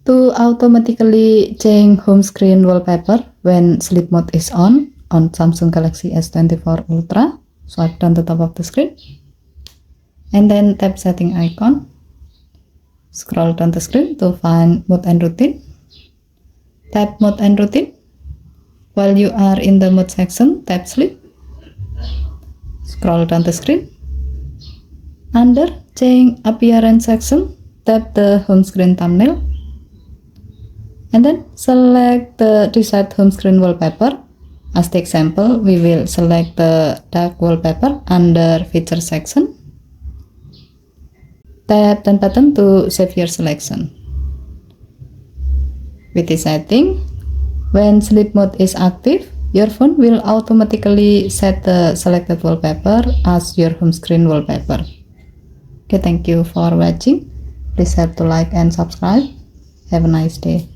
To automatically change home screen wallpaper when sleep mode is on Samsung Galaxy S24 Ultra, swipe down the top of the screen and then tap setting icon. Scroll down the screen to find mode and routine. Tap mode and routine. While you are in the mode section, tap sleep. Scroll down the screen. Under change appearance section, tap the home screen thumbnail and then select the desired home screen wallpaper. As the example, we will select the dark wallpaper under feature section. Tap the button to save your selection. With this setting, when sleep mode is active, your phone will automatically set the selected wallpaper as your home screen wallpaper. Okay, thank you for watching. Please help to like and subscribe. Have a nice day.